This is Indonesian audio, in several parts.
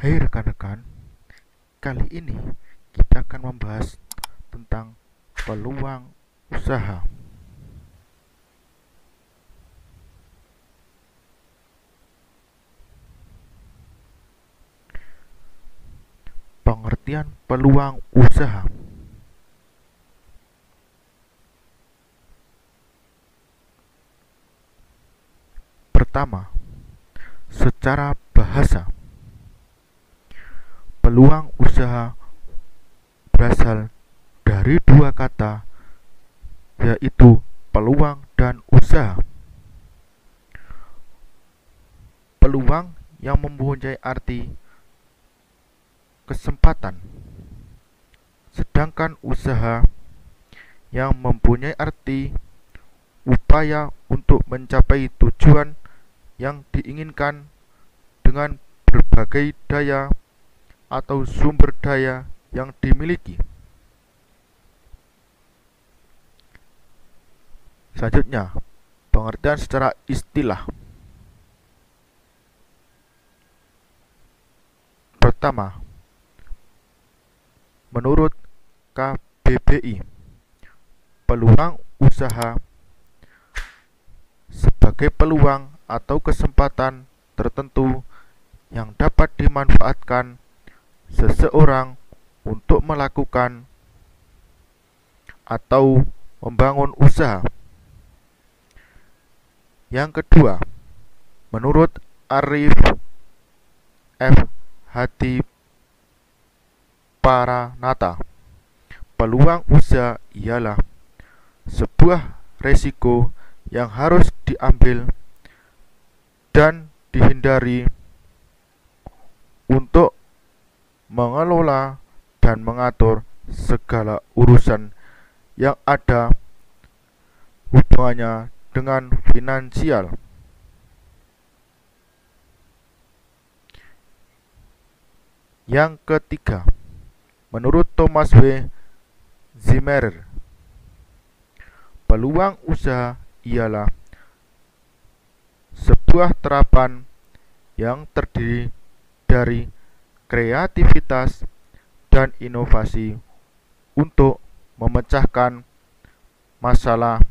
Hai rekan-rekan, kali ini kita akan membahas tentang peluang usaha. Pengertian peluang usaha. Pertama, secara bahasa, peluang usaha berasal dari dua kata, yaitu peluang dan usaha. Peluang yang mempunyai arti kesempatan, sedangkan usaha yang mempunyai arti upaya untuk mencapai tujuan yang diinginkan dengan berbagai daya atau sumber daya yang dimiliki. Selanjutnya, pengertian secara istilah. Pertama, menurut KBBI, peluang usaha sebagai peluang atau kesempatan tertentu yang dapat dimanfaatkan seseorang untuk melakukan atau membangun usaha. Yang kedua, menurut Arif F. Hadi Paranata, peluang usaha ialah sebuah resiko yang harus diambil dan dihindari untuk mengelola dan mengatur segala urusan yang ada hubungannya dengan finansial. Yang ketiga, menurut Thomas W. Zimmerer, peluang usaha ialah sebuah terapan yang terdiri dari kreativitas dan inovasi untuk memecahkan masalah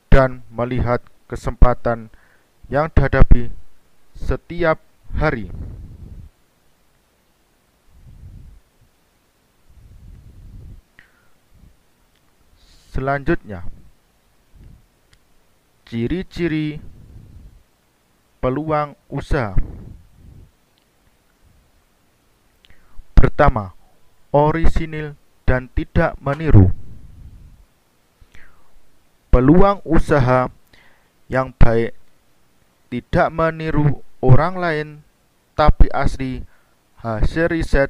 dan melihat kesempatan yang dihadapi setiap hari. Selanjutnya, ciri-ciri peluang usaha. Pertama, orisinil dan tidak meniru. Peluang usaha yang baik tidak meniru orang lain, tapi asli hasil riset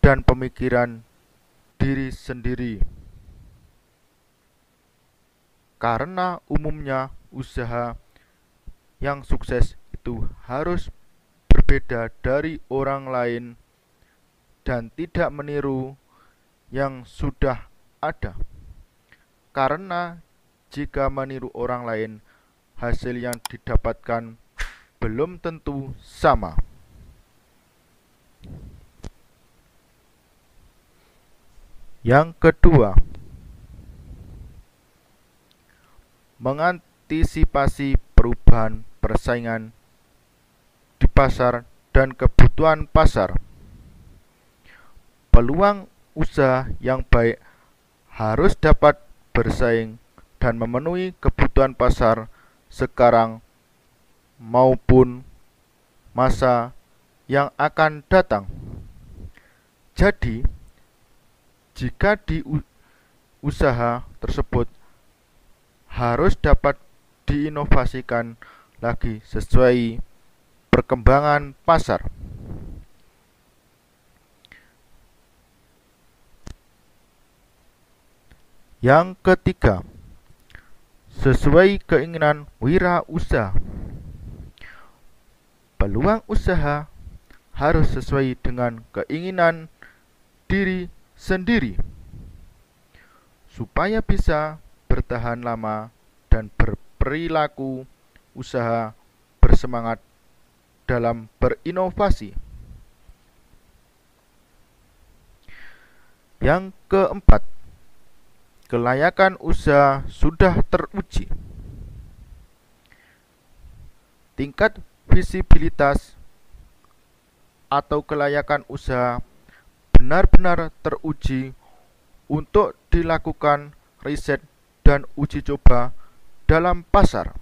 dan pemikiran diri sendiri. Karena umumnya usaha yang sukses itu harus berbeda dari orang lain dan tidak meniru yang sudah ada. Karena jika meniru orang lain, hasil yang didapatkan belum tentu sama. Yang kedua, mengantisipasi perubahan persaingan di pasar dan kebutuhan pasar. Peluang usaha yang baik harus dapat bersaing dan memenuhi kebutuhan pasar sekarang maupun masa yang akan datang. Jadi, jika di usaha tersebut harus dapat diinovasikan lagi sesuai perkembangan pasar. Yang ketiga, sesuai keinginan wirausaha. Peluang usaha harus sesuai dengan keinginan diri sendiri supaya bisa bertahan lama dan berperilaku usaha bersemangat dalam berinovasi. Yang keempat, kelayakan usaha sudah teruji. Tingkat visibilitas atau kelayakan usaha benar-benar teruji untuk dilakukan riset dan uji coba dalam pasar.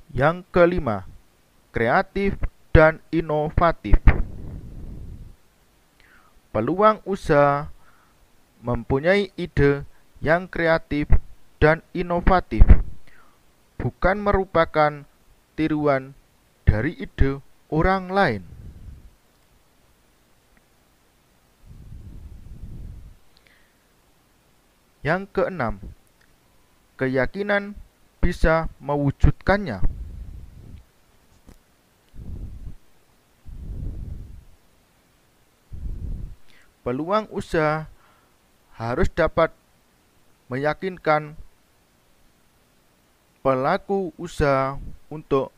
Yang kelima, kreatif dan inovatif. Peluang usaha mempunyai ide yang kreatif dan inovatif, bukan merupakan tiruan dari ide orang lain. Yang keenam, keyakinan bisa mewujudkannya. Peluang usaha harus dapat meyakinkan pelaku usaha untuk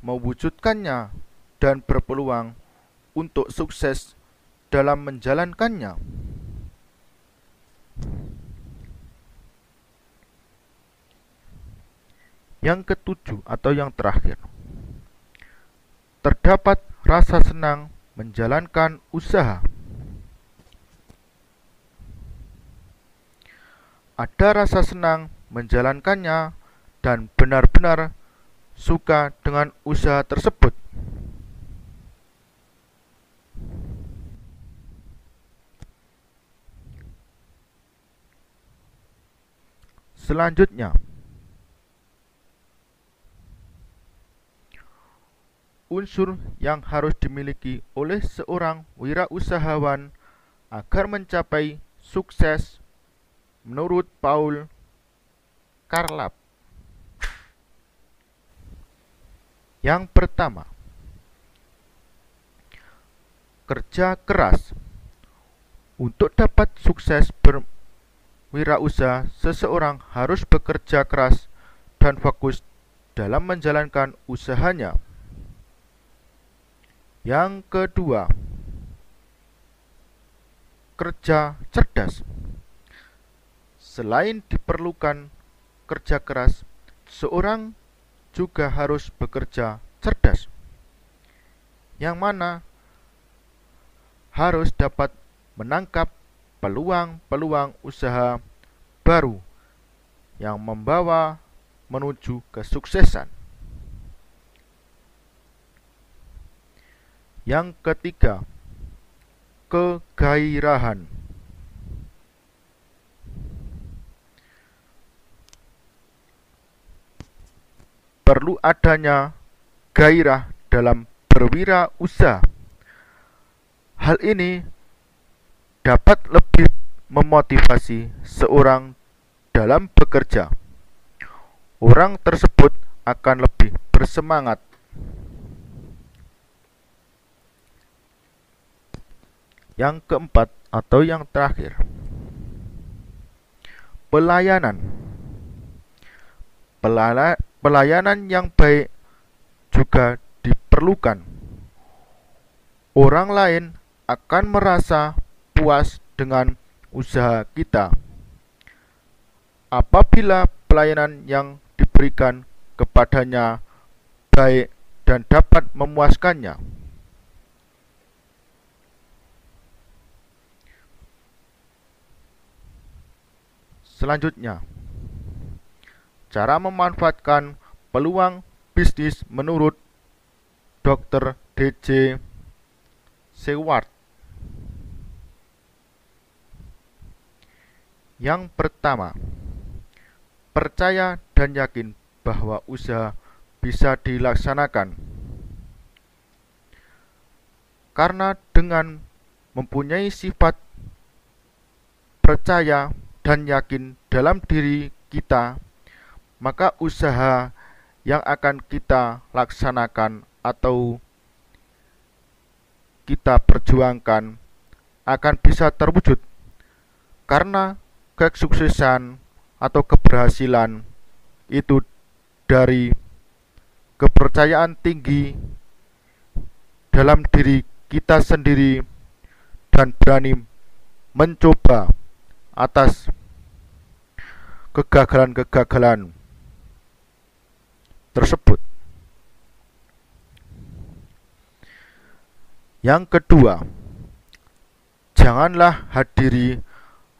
mewujudkannya dan berpeluang untuk sukses dalam menjalankannya. Yang ketujuh atau yang terakhir, terdapat rasa senang menjalankan usaha. Ada rasa senang menjalankannya dan benar-benar suka dengan usaha tersebut. Selanjutnya, unsur yang harus dimiliki oleh seorang wirausahawan agar mencapai sukses menurut Paul Carlap. Yang pertama, kerja keras. Untuk dapat sukses berwirausaha, seseorang harus bekerja keras dan fokus dalam menjalankan usahanya. Yang kedua, kerja cerdas. Selain diperlukan kerja keras, seorang juga harus bekerja cerdas, yang mana harus dapat menangkap peluang-peluang usaha baru yang membawa menuju kesuksesan. Yang ketiga, kegairahan. Perlu adanya gairah dalam berwirausaha. Hal ini dapat lebih memotivasi seorang dalam bekerja. Orang tersebut akan lebih bersemangat. Yang keempat atau yang terakhir, pelayanan. Pelayanan yang baik juga diperlukan. Orang lain akan merasa puas dengan usaha kita apabila pelayanan yang diberikan kepadanya baik dan dapat memuaskannya. Selanjutnya, cara memanfaatkan peluang bisnis menurut Dr. D.J. Seward. Yang pertama, percaya dan yakin bahwa usaha bisa dilaksanakan. Karena dengan mempunyai sifat percaya dan yakin dalam diri kita, maka usaha yang akan kita laksanakan atau kita perjuangkan akan bisa terwujud, karena kesuksesan atau keberhasilan itu dari kepercayaan tinggi dalam diri kita sendiri, dan berani mencoba atas kegagalan-kegagalan tersebut. Yang kedua, janganlah hadiri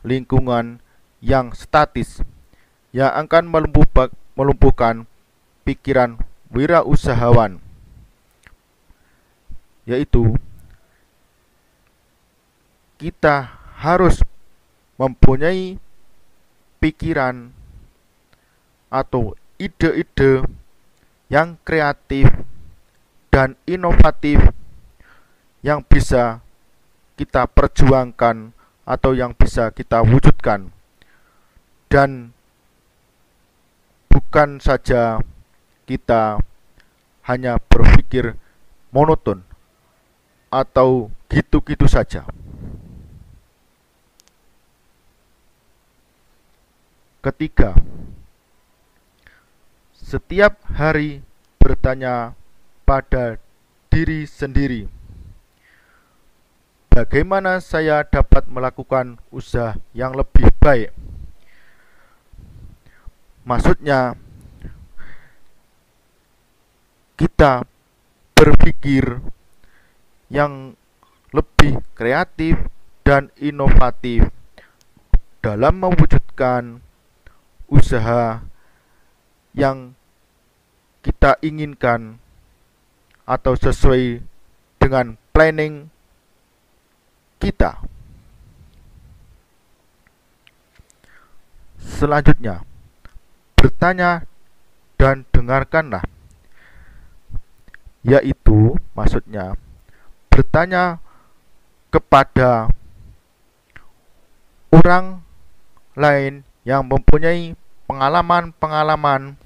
lingkungan yang statis yang akan melumpuhkan pikiran wirausahawan, yaitu kita harus mempunyai pikiran atau ide-ide yang kreatif dan inovatif yang bisa kita perjuangkan atau yang bisa kita wujudkan, dan bukan saja kita hanya berpikir monoton atau gitu-gitu saja. Ketiga, setiap hari bertanya pada diri sendiri, bagaimana saya dapat melakukan usaha yang lebih baik? Maksudnya, kita berpikir yang lebih kreatif dan inovatif dalam mewujudkan usaha yang kita inginkan atau sesuai dengan planning kita. Selanjutnya, bertanya dan dengarkanlah, yaitu maksudnya bertanya kepada orang lain yang mempunyai pengalaman-pengalaman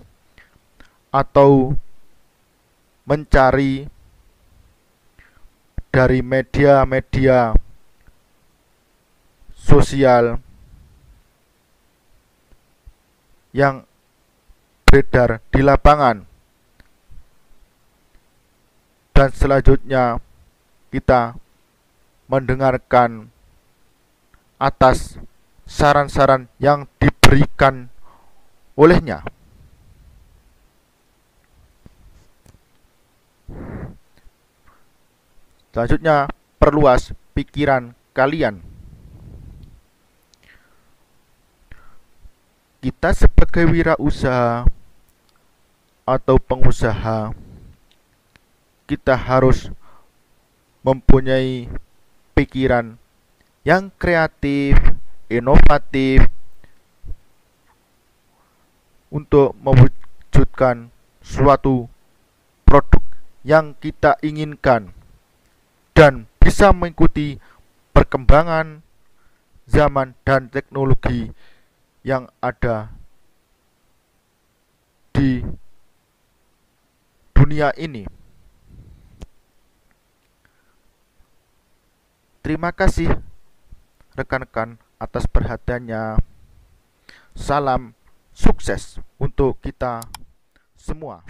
atau mencari dari media-media sosial yang beredar di lapangan. Dan selanjutnya kita mendengarkan atas saran-saran yang diberikan olehnya. Selanjutnya, perluas pikiran kalian. Kita sebagai wirausaha atau pengusaha, kita harus mempunyai pikiran yang kreatif, inovatif untuk mewujudkan suatu produk yang kita inginkan dan bisa mengikuti perkembangan zaman dan teknologi yang ada di dunia ini. Terima kasih rekan-rekan atas perhatiannya. Salam sukses untuk kita semua.